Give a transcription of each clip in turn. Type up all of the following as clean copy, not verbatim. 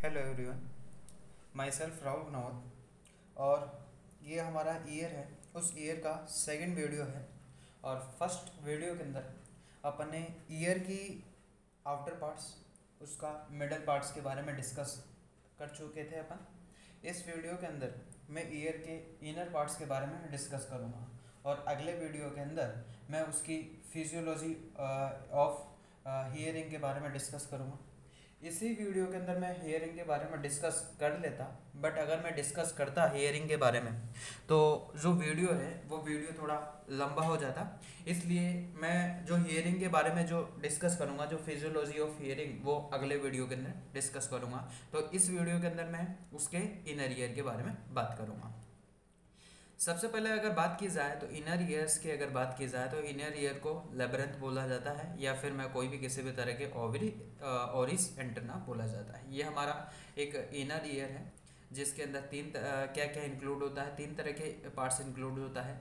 Hello everyone, myself Rahul Ganawat. और ये हमारा ईयर है, उस ईयर का सेकंड वीडियो है। और फर्स्ट वीडियो के अंदर अपन ने ईयर की आउटर पार्ट्स, उसका मिडल पार्ट्स के बारे में डिस्कस कर चुके थे अपन। इस वीडियो के अंदर मैं ईयर के इनर पार्ट्स के बारे में डिस्कस करूँगा और अगले वीडियो के अंदर मैं उसकी फिजियोलॉजी ऑफ हियरिंग के बारे में डिस्कस करूँगा। इसी वीडियो के अंदर मैं हेयरिंग के बारे में डिस्कस कर लेता, बट अगर मैं डिस्कस करता हेयरिंग के बारे में तो जो वीडियो है वो वीडियो थोड़ा लंबा हो जाता। इसलिए मैं जो हेयरिंग के बारे में जो डिस्कस करूँगा, जो फिजियोलॉजी ऑफ हेयरिंग, वो अगले वीडियो के अंदर डिस्कस करूँगा। तो इस वीडियो के अंदर मैं उसके इनर ईयर के बारे में बात करूँगा। सबसे पहले अगर बात की जाए तो इनर ईयर्स की अगर बात की जाए तो इनर ईयर को लेबरेंथ बोला जाता है, या फिर मैं कोई भी किसी भी तरह के ओरिस एंटरना बोला जाता है। ये हमारा एक इनर ईयर है जिसके अंदर क्या क्या इंक्लूड होता है, तीन तरह के पार्ट्स इंक्लूड होता है।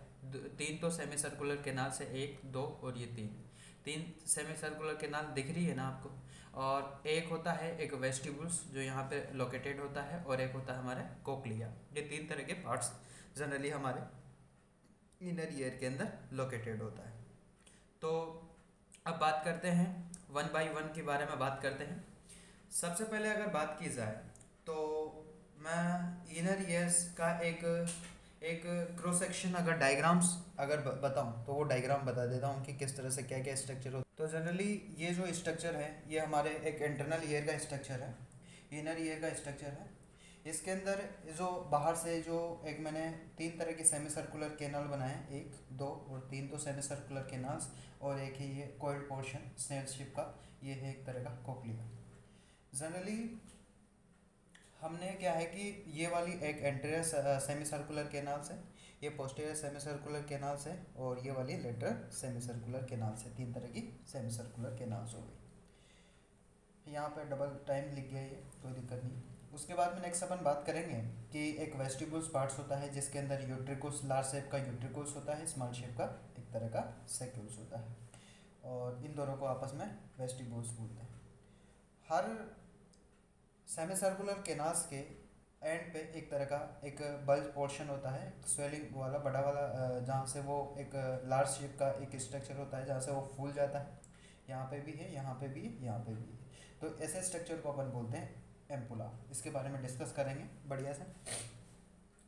तीन तो सेमी सर्कुलर केनाल से, एक, दो और ये तीन सेमी सर्कुलर केनाल दिख रही है ना आपको। और एक होता है एक वेस्टिबुल्स जो यहाँ पे लोकेटेड होता है, और एक होता है हमारा कोक्लिया। ये तीन तरह के पार्ट्स जनरली हमारे इनर ईयर के अंदर लोकेटेड होता है। तो अब बात करते हैं वन बाय वन के बारे में बात करते हैं। सबसे पहले अगर बात की जाए तो मैं इनर ईयर्स का एक क्रॉस सेक्शन अगर डायग्राम्स अगर बताऊं तो वो डायग्राम बता देता हूँ कि किस तरह से क्या क्या स्ट्रक्चर होता है। तो जनरली ये जो स्ट्रक्चर है ये हमारे एक इंटरनल ईयर का स्ट्रक्चर है, इनर ईयर का स्ट्रक्चर है। इसके अंदर जो बाहर से जो एक मैंने तीन तरह के सेमी सर्कुलर कैनाल बनाए, एक, दो और तीन, तो सेमी सर्कुलर कैनाल्स, और एक ही ये कोइल्ड पोर्शन स्नेल शिप का, ये है एक तरह का कोक्लिया। जनरली हमने क्या है कि ये वाली एक एंटीरियर सेमी सर्कुलर कैनाल्स है, ये पोस्टीरियर सेमी सर्कुलर कैनाल्स है, और ये वाली लेटरल सेमी सर्कुलर कैनाल्स है। तीन तरह की सेमी सर्कुलर कैनाल्स हो गई। यहाँ पे डबल टाइम लिख गया, ये कोई दिक्कत नहीं। उसके बाद में नेक्स्ट अपन बात करेंगे कि एक वेस्टिबुल्स पार्ट्स होता है जिसके अंदर यूट्रिकुल्स, लार्ज शेप का यूट्रिकुल्स होता है, स्मॉल शेप का एक तरह का सेक्यूल्स होता है, और इन दोनों को आपस में वेस्टिबुल्स बोलते हैं। हर सेमी सर्कुलर केनाल्स के एंड पे एक तरह का एक बल्ज पोर्शन होता है, स्वेलिंग वाला, बड़ा वाला, जहाँ से वो एक लार्ज शेप का एक स्ट्रक्चर होता है जहाँ से वो फूल जाता है। यहाँ पे भी है, यहाँ पे भी है, यहाँ पे भी है। तो ऐसे स्ट्रक्चर को अपन बोलते हैं एम्पुला। इसके बारे में डिस्कस करेंगे बढ़िया से।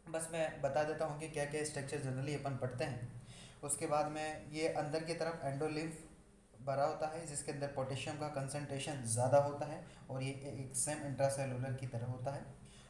बस मैं बता देता हूँ कि क्या क्या स्ट्रक्चर जनरली अपन पढ़ते हैं। उसके बाद में ये अंदर की तरफ एंडोलिम्फ भरा होता है जिसके अंदर पोटेशियम का कंसंट्रेशन ज़्यादा होता है, और ये एक सेम इंट्रासेलुलर की तरह होता है।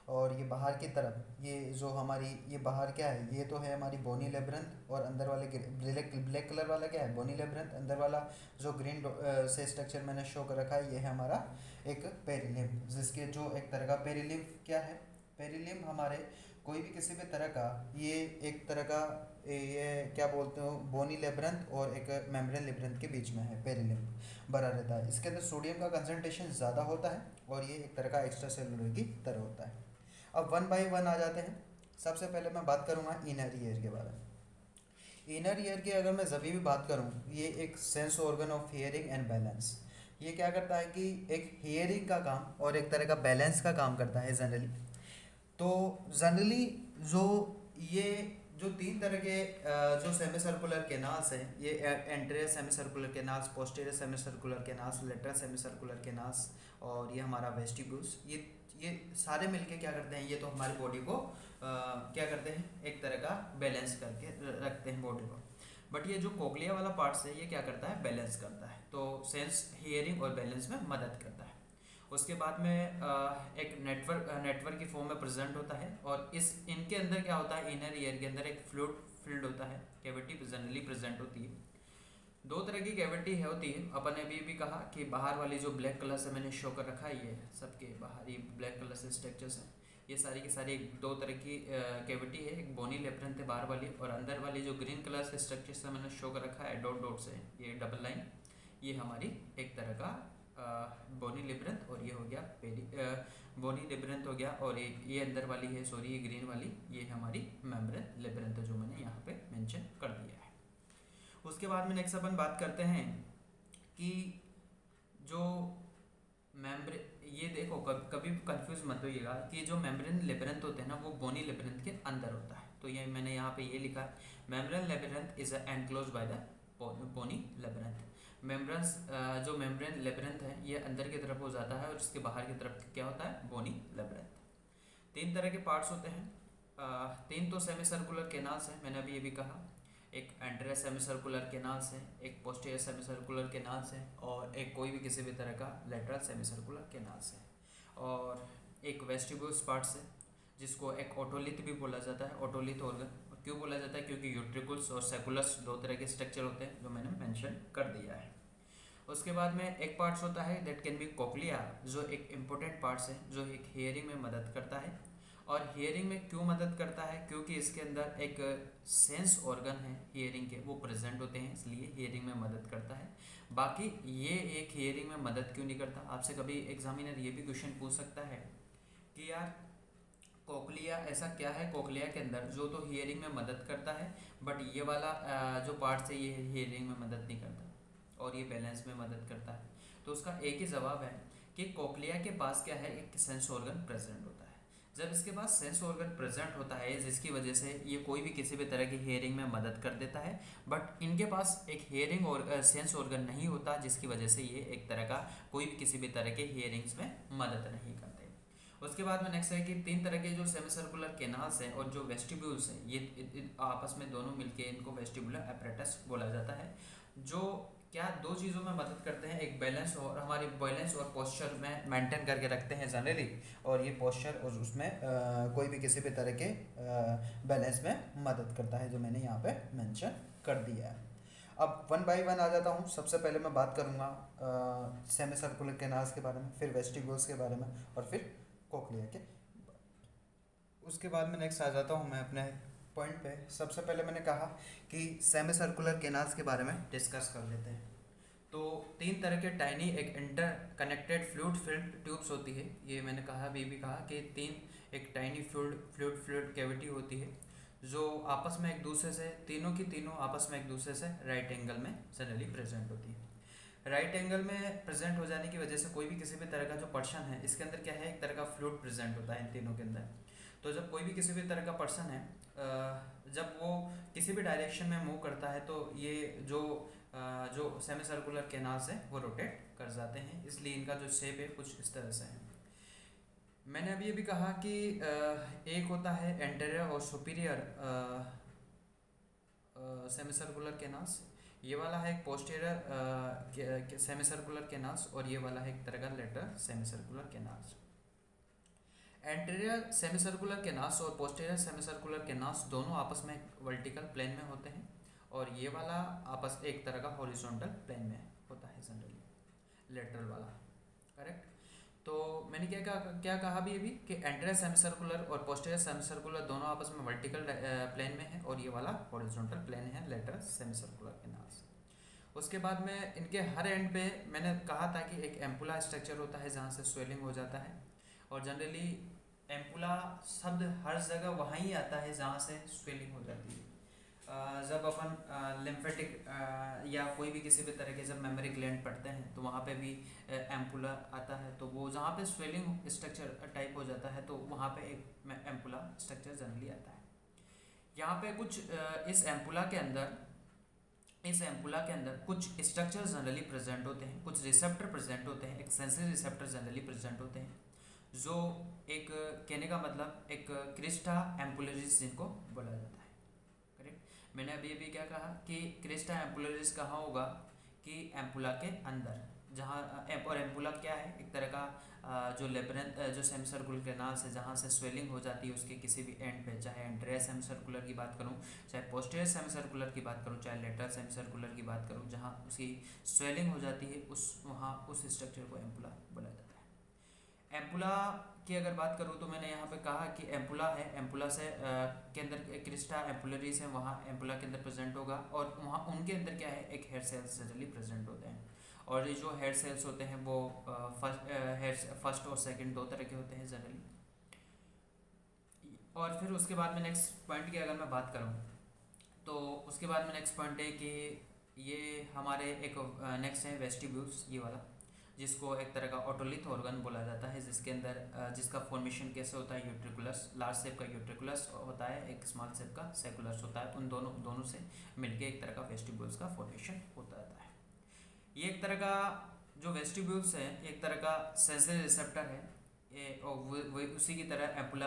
और ये बाहर की तरफ ये जो हमारी ये बाहर क्या है, ये तो है हमारी बोनी लेब्रेंथ, और अंदर वाले ब्लैक कलर वाला क्या है, बोनी लेब्रेंथ। अंदर वाला जो ग्रीन से स्ट्रक्चर मैंने शो कर रखा है, ये है हमारा एक पेरिलिम्फ, जिसके जो एक तरह का पेरिलिम्फ क्या है, पेरिलिम्फ हमारे कोई भी किसी भी तरह का, ये एक तरह का, ये क्या बोलते हो, बोनी लेब्रेंथ और एक मेम्ब्रेन लेब्रेंथ के बीच में है, पेरिलिम्फ भरा रहता है। इसके अंदर सोडियम का कंसंट्रेशन ज़्यादा होता है, और ये एक तरह का एक्स्ट्रा सेलुलर की तरह होता है। अब वन बाय वन आ जाते हैं। सबसे पहले मैं बात करूँगा इनर ईयर के बारे में। इनर ईयर की अगर मैं जभी भी बात करूँ, ये एक sense organ of hearing and balance. ये क्या करता है कि एक हियरिंग का काम और एक तरह का बैलेंस का काम करता है जनरली। तो जनरली जो ये जो तीन तरह के जो सेमी सर्कुलर केनाल्स हैं, ये anterior semi circular canals, posterior semi circular canals, lateral semi circular canals, और ये हमारा वेस्टिब्यूल्स, ये सारे मिलके क्या करते हैं, ये तो हमारी बॉडी को क्या करते हैं, एक तरह का बैलेंस करके रखते हैं बॉडी को। बट ये जो कोक्लिया वाला पार्ट्स है, ये क्या करता है, बैलेंस करता है, तो सेंस, हियरिंग और बैलेंस में मदद करता है। उसके बाद में एक नेटवर्क की फॉर्म में प्रेजेंट होता है, और इनके अंदर क्या होता है, इनर ईयर के अंदर एक फ्लूइड फील्ड होता है, कैविटी जनरली प्रेजेंट होती है। दो तरह की कैविटी होती है। अपन ने अभी भी कहा कि बाहर वाली जो ब्लैक कलर से मैंने शो कर रखा है, ये सबके बाहर ये ब्लैक कलर से स्ट्रक्चर्स हैं, ये सारी की सारी दो तरह की कैविटी है। एक बोनी लेब्रेंथ है बाहर वाली, और अंदर वाली जो ग्रीन कलर से स्ट्रक्चर से मैंने शो कर रखा है डॉट डॉट से, ये डबल लाइन, ये हमारी एक तरह का बोनी लेब्रेंथ, और ये हो गया बोनी लेब्रेंथ हो गया, और ये अंदर वाली है, सॉरी ये ग्रीन वाली, ये हमारी मेम्ब्रेन लेब्रेंथ जो मैंने यहाँ पे मेंशन कर दिया है। उसके बाद में नेक्स्ट अपन बात करते हैं कि जो ये देखो कभी कंफ्यूज मत होइएगा कि जो मेम्ब्रेन लेबिरिंथ होते हैं ना वो बोनी लेबिरिंथ के अंदर होता है। तो ये मैंने यहाँ पे ये लिखा है, membrane labyrinth is enclose by the bony labyrinth. Membranes जो मेम्ब्रेन लेबिरिंथ है ये अंदर की तरफ हो जाता है और इसके बाहर की तरफ क्या होता है, बोनी लेबिरिंथ। तीन तरह के पार्ट्स होते हैं, तीन तो सेमी सर्कुलर केनाल्स हैं, मैंने अभी ये भी कहा। एक एंटेरियर सेमी सर्कुलर केनाल्स है, एक पोस्टीरियर सेमी सर्कुलर केनाल्स है, और एक कोई भी किसी भी तरह का लेटरल सेमी सर्कुलर केनाल्स है। और एक वेस्टिब्यूल्स पार्ट्स है जिसको एक ओटोलिथ भी बोला जाता है, ओटोलिथ ऑर्गन। और क्यों बोला जाता है, क्योंकि यूट्रिकुल्स और सेकुलस दो तरह के स्ट्रक्चर होते हैं जो मैंने मेंशन कर दिया है। उसके बाद में एक पार्ट्स होता है दैट कैन बी कोक्लिया, जो एक इम्पोर्टेंट पार्ट्स है जो एक हियरिंग में मदद करता है। और हियरिंग में क्यों मदद करता है, क्योंकि इसके अंदर एक सेंस ऑर्गन है हियरिंग के, वो प्रेजेंट होते हैं, इसलिए हियरिंग में मदद करता है। बाकी ये एक हियरिंग में मदद क्यों नहीं करता, आपसे कभी एग्जामिनर ये भी क्वेश्चन पूछ सकता है कि यार कोक्लिया ऐसा क्या है कोक्लिया के अंदर जो तो हियरिंग में मदद करता है, बट ये वाला जो पार्ट्स है ये हियरिंग में मदद नहीं करता और ये बैलेंस में मदद करता है। तो उसका एक ही जवाब है कि कोक्लिया के पास क्या है, एक सेंस ऑर्गन प्रेजेंट होता है। जब इसके पास सेंस ऑर्गन प्रेजेंट होता है जिसकी वजह से ये कोई भी किसी भी तरह की हियरिंग में मदद कर देता है, बट इनके पास एक हियरिंग और सेंस ऑर्गन नहीं होता जिसकी वजह से ये एक तरह का कोई भी किसी भी तरह के हियरिंग्स में मदद नहीं करते। उसके बाद में नेक्स्ट है कि तीन तरह के जो सेमी सर्कुलर केनाल्स हैं और जो वेस्टिब्यूल्स हैं ये आपस में दोनों मिलके इनको वेस्टिबुलर एपरेटस बोला जाता है, जो क्या दो चीज़ों में मदद करते हैं, एक बैलेंस और हमारी बैलेंस और पोस्चर में मेंटेन करके रखते हैं जनरली, और ये पोस्चर और उसमें कोई भी किसी भी तरह के बैलेंस में मदद करता है जो मैंने यहाँ पे मेंशन कर दिया है। अब वन बाय वन आ जाता हूँ। सबसे पहले मैं बात करूँगा सेमी सर्कुलर केनाल्स के बारे में, फिर वेस्टिब्यूल्स के बारे में, और फिर कोक्लिया के। उसके बाद में नेक्स्ट आ जाता हूँ मैं अपने पॉइंट पे। सबसे पहले मैंने कहा कि सेमी सर्कुलर केनाल्स के बारे में डिस्कस कर लेते हैं। तो तीन तरह के टाइनी एक inter connected fluid filled tubes होती है, ये मैंने कहा अभी भी कहा कि तीन एक टाइनी फ्लूइड कैविटी होती है जो आपस में एक दूसरे से तीनों की तीनों आपस में एक दूसरे से राइट एंगल में जनरली प्रेजेंट होती है। राइट एंगल में प्रेजेंट हो जाने की वजह से कोई भी किसी भी तरह का जो पर्सन है इसके अंदर क्या है, एक तरह का फ्लूइड प्रेजेंट होता है इन तीनों के अंदर। तो जब कोई भी किसी भी तरह का पर्सन है जब वो किसी भी डायरेक्शन में मूव करता है तो ये जो सेमी सर्कुलर केनाल्स है वो रोटेट कर जाते हैं, इसलिए इनका जो शेप है कुछ इस तरह से है। मैंने अभी ये भी कहा कि एक होता है एंटेरियर और सुपीरियर सेमी सर्कुलर केनाल्स, ये वाला है एक पोस्टीरियर सेमी सर्कुलर केनाल्स, और ये वाला है एक तरह का lateral semi circular canals. Anterior semi circular canals और पोस्टीरियर सेमी सर्कुलर केनाल्स दोनों आपस में वर्टिकल प्लेन में होते हैं, और ये वाला आपस एक तरह का हॉरिजॉन्टल प्लेन में होता है जनरली, लेटरल वाला। करेक्ट। तो मैंने क्या कहा भी अभी कि एंटीरियर सेमी सर्कुलर और पोस्टीरियर सेमी सर्कुलर दोनों आपस में वर्टिकल प्लेन में है, और ये वाला हॉरिजॉन्टल प्लेन है लेटरल सेमी सर्कुलर केनाल्स। उसके बाद में इनके हर एंड पे मैंने कहा था कि एक एम्पुला स्ट्रक्चर होता है जहाँ से स्वेलिंग हो जाता है, और जनरली एम्पुला शब्द हर जगह वहाँ ही आता है जहाँ से स्वेलिंग हो जाती है। जब अपन लिम्फेटिक या कोई भी किसी भी तरह के जब मेमोरी ग्लैंड पढ़ते हैं तो वहाँ पे भी एम्पुला आता है, तो वो जहाँ पे स्वेलिंग स्ट्रक्चर टाइप हो जाता है तो वहाँ पे एक एम्पुला स्ट्रक्चर जनरली आता है। यहाँ पे कुछ इस एम्पुला के अंदर कुछ स्ट्रक्चर जनरली प्रेजेंट होते हैं, कुछ रिसेप्टर प्रेजेंट होते हैं, एक सेंसरी रिसेप्टर जनरली प्रेजेंट होते हैं, जो एक कहने का मतलब एक क्रिस्टा एम्पुलरिस जिनको बोला जाता है। करेक्ट। मैंने अभी अभी क्या कहा कि क्रिस्टा एम्पुलरिस कहाँ होगा, कि एम्पुला के अंदर, जहाँ और एम्पुला क्या है, एक तरह का जो लेब्रिंथ जो सेमी सर्कुलर केनाल्स है जहाँ से स्वेलिंग हो जाती है उसके किसी भी एंड पे, चाहे एंटीरियर सेमी सर्कुलर की बात करूँ, चाहे पोस्टीरियर सेमी सर्कुलर की बात करूँ, चाहे लेटरल सेमी सर्कुलर की बात करूँ, जहाँ उसकी स्वेलिंग हो जाती है वहाँ उस स्ट्रक्चर को एम्पुला बोला जाता है। एम्पुला की अगर बात करूँ तो मैंने यहाँ पे कहा कि एम्पुला है, एम्पुला से के अंदर क्रिस्टा एम्पुलरिस है, वहाँ एम्पुला के अंदर प्रेजेंट होगा, और वहाँ उनके अंदर क्या है, एक हेयर सेल्स जनरली प्रेजेंट होते हैं, और ये जो हेयर सेल्स होते हैं वो फर्स्ट और सेकंड दो तरह के होते हैं जनरली। और फिर उसके बाद में नेक्स्ट पॉइंट की अगर मैं बात करूँ तो उसके बाद में नेक्स्ट पॉइंट है कि ये हमारे एक नेक्स्ट है वेस्टिब्यूल्स, ये वाला जिसको एक तरह का ऑटोलिथ ऑर्गन बोला जाता है, जिसके अंदर जिसका फॉर्मेशन कैसे होता है, यूट्रिकुलस, लार्ज शेप का यूट्रिकुलस होता है, एक स्मॉल शेप का सेकुलस होता है। उन दोनों से मिलके एक तरह का वेस्टिब्यूल्स का फॉर्मेशन होता है। ये एक तरह का जो वेस्टिब्यूल्स है एक तरह का सेंसरी रिसेप्टर है, वो उसी की तरह एम्पुला,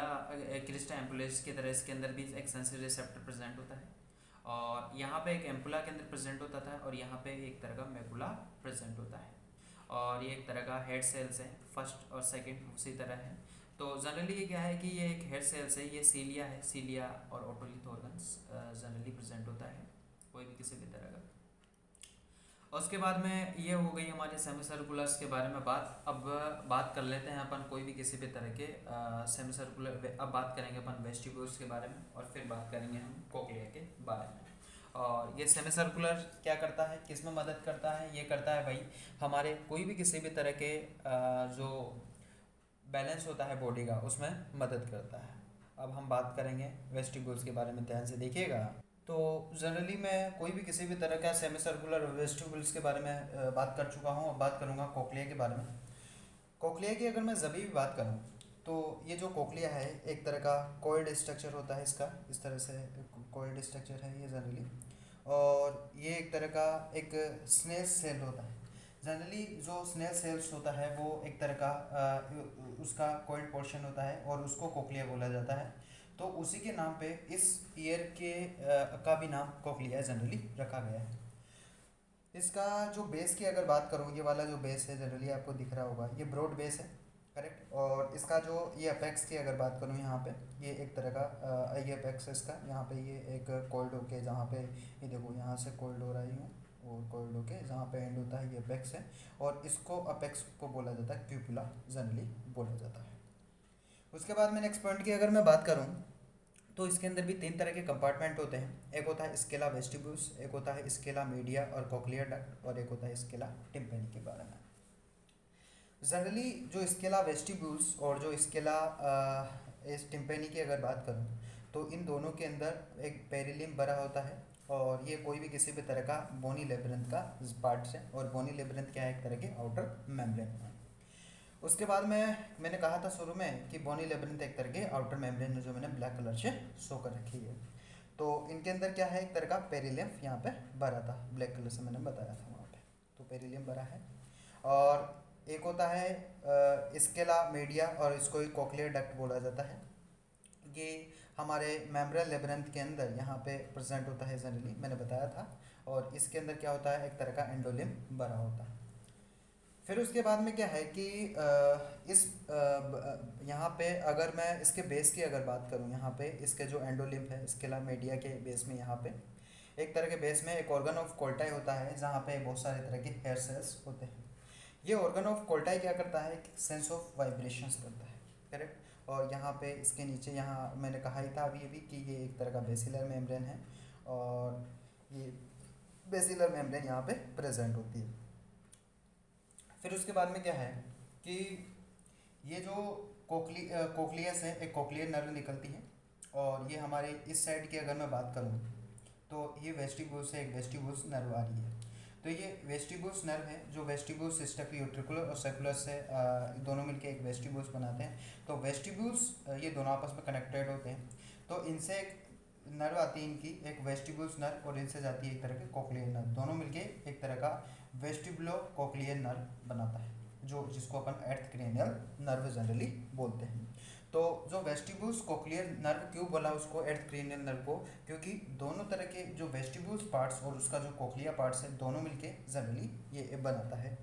क्रिस्टा एम्पुलेस की तरह इसके अंदर भी एक सेंसरी रिसेप्टर प्रेजेंट होता है, और यहाँ पे एक एम्पुला के अंदर प्रेजेंट होता था, और यहाँ पे एक तरह का मेकुला प्रेजेंट होता है, और ये एक तरह का हेड सेल्स है, फर्स्ट और सेकंड उसी तरह है। तो जनरली ये क्या है कि ये एक हेड सेल्स है, ये सीलिया है, सीलिया और ऑटोलिथ ऑर्गन्स जनरली प्रेजेंट होता है कोई भी किसी भी तरह का। उसके बाद में ये हो गई हमारे सेमी सर्कुलर्स के बारे में बात। अब बात कर लेते हैं अपन कोई भी किसी भी तरह के सेमी सर्कुलर। अब बात करेंगे अपन वेस्टिब्यूल्स के बारे में, और फिर बात करेंगे हम कोक्लिया के बारे में। और ये सेमी सर्कुलर क्या करता है, किस में मदद करता है? ये करता है भाई हमारे कोई भी किसी भी तरह के जो बैलेंस होता है बॉडी का, उसमें मदद करता है। अब हम बात करेंगे वेस्टिब्यूल्स के बारे में, ध्यान से देखिएगा। तो जनरली मैं कोई भी किसी भी तरह का सेमी सर्कुलर वेस्टिब्यूल्स के बारे में बात कर चुका हूँ। अब बात करूँगा कोक्लिया के बारे में। कोक्लिया की अगर मैं जभी भी बात करूँ तो ये जो कोक्लिया है एक तरह का कॉइल्ड स्ट्रक्चर होता है इसका, इस तरह से कॉइल्ड स्ट्रक्चर है ये जनरली, और ये एक तरह का एक स्नेल सेल होता है। जनरली जो स्नेल सेल्स होता है वो एक तरह का उसका कॉइल्ड पोर्शन होता है और उसको कोक्लिया बोला जाता है। तो उसी के नाम पे इस ईयर के का भी नाम कोक्लिया जनरली रखा गया है। इसका जो बेस की अगर बात करूँ, ये वाला जो बेस है जनरली आपको दिख रहा होगा, ये ब्रॉड बेस है, करेक्ट। और इसका जो ये अपेक्स की अगर बात करूँ यहाँ पे, ये एक तरह का ये अपेक्स है इसका, यहाँ पे ये एक कोल्ड होके, जहाँ पे ये देखो यहाँ से कोल्ड हो रहा है यूँ, और कोल्ड होके जहाँ पे एंड होता है ये अपेक्स है, और इसको अपेक्स को बोला जाता है क्यूपुला जनरली बोला जाता है। उसके बाद में नेक्स्ट पॉइंट की अगर मैं बात करूँ तो इसके अंदर भी 3 तरह के कंपार्टमेंट होते हैं। एक होता है स्केला वेस्टिब्यूल्स, एक होता है स्केला मीडिया और कोक्लियर डक्ट, और एक होता है स्केला टिम्पेनी के बारे में। जनरली जो स्केला वेस्टिब्यूल्स और जो स्केला इस टिम्पेनी की अगर बात करूँ तो इन दोनों के अंदर एक पेरिलियम भरा होता है, और ये कोई भी किसी भी तरह का बोनी लेब्रिंथ का पार्ट है, और बोनी लेब्रिंथ क्या है, एक तरह के आउटर मेम्ब्रेन है। उसके बाद में मैंने कहा था शुरू में कि बोनी लेब्रिंथ एक तरह के आउटर मेम्ब्रेन जो मैंने ब्लैक कलर से शो कर रखी है। तो इनके अंदर क्या है, एक तरह का पेरिलियम यहाँ पे भरा था, ब्लैक कलर से मैंने बताया था वहाँ पे, तो पेरिलियम भरा है। और एक होता है स्केला मीडिया, और इसको ही कोक्लियर डक्ट बोला जाता है। ये हमारे मेम्ब्रेन लेब्रिंथ के अंदर यहाँ पे प्रेजेंट होता है जनरली, मैंने बताया था। और इसके अंदर क्या होता है, एक तरह का एंडोलिम भरा होता है। फिर उसके बाद में क्या है कि इस यहाँ पे अगर मैं इसके बेस की अगर बात करूँ, यहाँ पे इसके जो एंडोलिम्फ है स्केला मीडिया के बेस में, यहाँ पे एक तरह के बेस में एक ऑर्गन ऑफ कोल्टाई होता है, जहाँ पे बहुत सारे तरह के हेयर सेल्स होते हैं। ये ऑर्गन ऑफ कोल्टाई क्या करता है, सेंस ऑफ वाइब्रेशंस करता है, करेक्ट। और यहाँ पे इसके नीचे, यहाँ मैंने कहा ही था अभी कि ये एक तरह का बेसिलर मेम्ब्रेन है, और ये बेसिलर मेम्ब्रेन यहाँ पे प्रेजेंट होती है। फिर उसके बाद में क्या है कि ये जो कोक्लिया से एक कोक्लियर नर्व निकलती है, और ये हमारे इस साइड की अगर मैं बात करूँ तो ये वेस्टिब्यूल से एक वेस्टिब्यूल्स नर्व आ रही है। तो ये वेस्टिब्यूल्स नर्व है जो वेस्टिब्यूल सिस्टम यूट्रिकुलर और सर्कुलर से दोनों मिलके एक वेस्टिब्यूल्स बनाते हैं। तो वेस्टिब्यूल्स ये दोनों आपस में कनेक्टेड होते हैं। तो इनसे एक नर्व आती है इनकी, एक वेस्टिब्यूल्स नर्व, और इनसे जाती है एक तरह के कोक्लियर नर्व, दोनों मिलके एक तरह का वेस्टिबुलो कोक्लियर नर्व बनाता है, जो जिसको अपन एर्थ क्रेनियल नर्व जनरली बोलते हैं। तो जो वेस्टिब्यूल्स कोक्लियर नर्व क्यों बोला उसको एर्थ क्रेनियल नर्व को, क्योंकि दोनों तरह के जो वेस्टिब्यूल्स पार्ट्स और उसका जो कोक्लिया पार्ट्स है दोनों मिलके जनरली ये बनाता है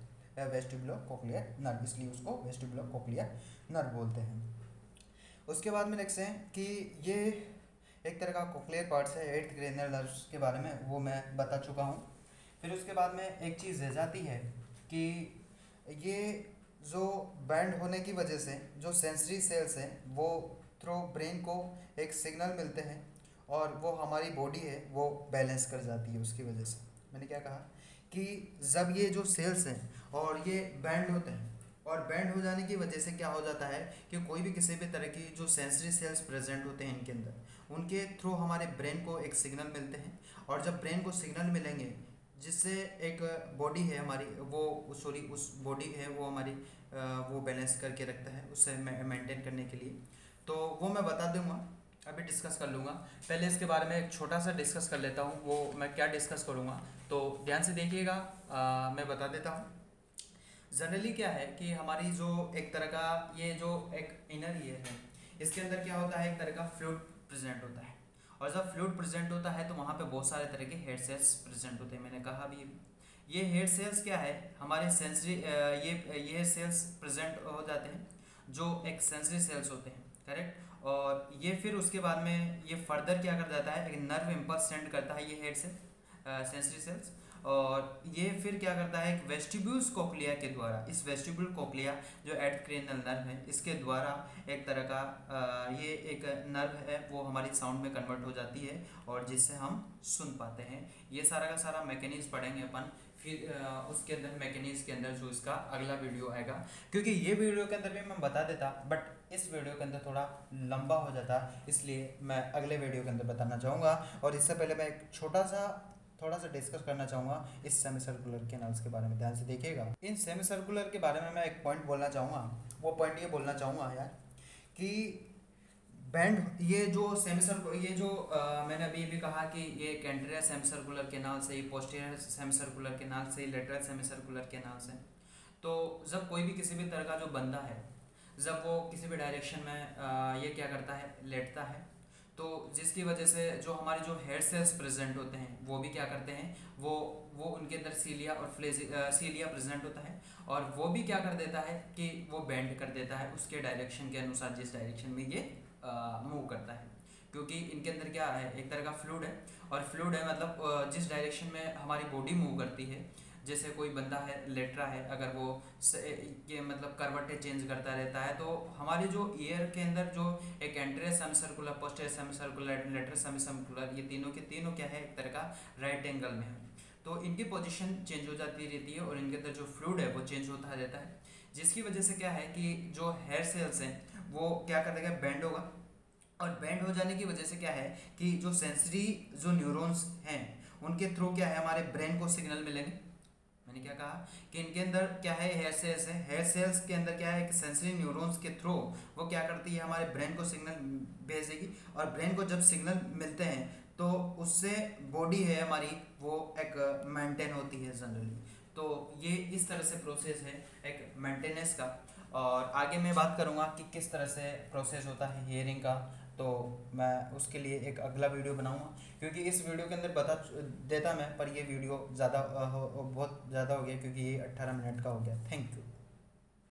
वेस्टिबुलो कोक्लियर नर्व, इसलिए उसको वेस्टिबुलो कोक्लियर नर्व बोलते हैं। उसके बाद में नेक्स्ट है कि ये एक तरह का कोक्लियर पार्ट्स है एर्थ क्रेनियल नर्व्स के बारे में, वो मैं बता चुका हूँ। फिर उसके बाद में एक चीज़ रह जाती है कि ये जो बैंड होने की वजह से जो सेंसरी सेल्स हैं वो थ्रू ब्रेन को एक सिग्नल मिलते हैं, और वो हमारी बॉडी है वो बैलेंस कर जाती है। उसकी वजह से मैंने क्या कहा कि जब ये जो सेल्स हैं और ये बैंड होते हैं, और बैंड हो जाने की वजह से क्या हो जाता है कि कोई भी किसी भी तरह की जो सेंसरी सेल्स प्रेजेंट होते हैं इनके अंदर, उनके थ्रू हमारे ब्रेन को एक सिग्नल मिलते हैं, और जब ब्रेन को सिग्नल मिलेंगे जिससे एक बॉडी है हमारी वो उस बॉडी है वो हमारी वो बैलेंस करके रखता है उससे मेंटेन करने के लिए। तो वो मैं बता दूंगा, अभी डिस्कस कर लूँगा। पहले इसके बारे में एक छोटा सा डिस्कस कर लेता हूँ। वो मैं क्या डिस्कस करूँगा तो ध्यान से देखिएगा, मैं बता देता हूँ। जनरली क्या है कि हमारी जो एक तरह का ये जो एक इनर ईयर है, इसके अंदर क्या होता है, एक तरह का फ्लूइड प्रेजेंट होता है। और जब फ्लूइड प्रेजेंट होता है तो वहाँ पे बहुत सारे तरह के हेड सेल्स प्रेजेंट होते हैं। मैंने कहा भी ये हेड सेल्स क्या है, हमारे सेंसरी ये सेल्स प्रेजेंट हो जाते हैं जो एक सेंसरी सेल्स होते हैं, करेक्ट। और ये फिर उसके बाद में ये फर्दर क्या कर जाता है, एक नर्व इम्पल्स सेंड करता है ये हेड से सेंसरी सेल्स। और ये फिर क्या करता है, एक वेस्टिब्यूल्स कोक्लिया के द्वारा, इस वेस्टिब्यूल कोक्लिया जो एडक्रेनल नर्व है इसके द्वारा एक तरह का ये एक नर्व है वो हमारी साउंड में कन्वर्ट हो जाती है और जिससे हम सुन पाते हैं। ये सारा का सारा मैकेनिज्म पढ़ेंगे अपन फिर उसके अंदर मैकेनिज्म के अंदर जो इसका अगला वीडियो आएगा, क्योंकि ये वीडियो के अंदर भी मैं बता देता बट इस वीडियो के अंदर थोड़ा लंबा हो जाता, इसलिए मैं अगले वीडियो के अंदर बताना चाहूँगा। और इससे पहले मैं एक थोड़ा सा डिस्कस करना चाहूँगा इस सेमी सर्कुलर कैनाल्स के बारे में। ध्यान से देखिएगा, इन सेमी सर्कुलर के बारे में मैं एक पॉइंट बोलना चाहूँगा। वो पॉइंट ये बोलना चाहूँगा यार कि बैंड ये जो सेमी सर्कुलर ये जो मैंने अभी भी कहा कि ये एक एंटीरियर सेमी सर्कुलर कैनाल से, पोस्टीरियर सेमी सर्कुलर कैनाल से, लेटरल सेमी सर्कुलर कैनाल से। तो जब कोई भी किसी भी तरह का जो बंदा है, जब वो किसी भी डायरेक्शन में ये क्या करता है, लेटता है, तो जिसकी वजह से जो हमारे जो हेयर सेल्स प्रेजेंट होते हैं वो भी क्या करते हैं, वो उनके अंदर सीलिया और सीलिया प्रेजेंट होता है और वो भी क्या कर देता है कि वो बेंड कर देता है उसके डायरेक्शन के अनुसार, जिस डायरेक्शन में ये मूव करता है। क्योंकि इनके अंदर क्या है, एक तरह का फ्लूइड है, और फ्लूइड है मतलब जिस डायरेक्शन में हमारी बॉडी मूव करती है, जैसे कोई बंदा है लेट रहा है, अगर वो ये मतलब करवटें चेंज करता रहता है, तो हमारे जो ईयर के अंदर जो एक anterior semi circular, posterior semi circular, lateral semi circular, ये तीनों के तीनों क्या है, एक तरह का राइट एंगल में है, तो इनकी पोजीशन चेंज हो जाती रहती है और इनके अंदर जो फ्लूइड है वो चेंज होता रहता है, जिसकी वजह से क्या है कि जो हेयर सेल्स हैं वो क्या कर देगा, बेंड होगा। और बेंड हो जाने की वजह से क्या है कि जो सेंसरी जो न्यूरॉन्स हैं उनके थ्रू क्या है, हमारे ब्रेन को सिग्नल मिलेंगे। मैंने क्या कहा कि इनके अंदर क्या है, हेयर सेल्स है, हेयर सेल्स के अंदर क्या है कि सेंसरी न्यूरॉन्स के थ्रू वो क्या करती है, हमारे ब्रेन को सिग्नल भेजेगी, और ब्रेन को जब सिग्नल मिलते हैं तो उससे बॉडी है हमारी वो एक मेंटेन होती है जनरली। तो ये इस तरह से प्रोसेस है एक मेंटेनेंस का। और आगे मैं बात करूँगा कि किस तरह से प्रोसेस होता है हियरिंग का, तो मैं उसके लिए एक अगला वीडियो बनाऊंगा, क्योंकि इस वीडियो के अंदर बता देता मैं, पर ये वीडियो बहुत ज़्यादा हो गया क्योंकि ये 18 मिनट का हो गया। Thank you.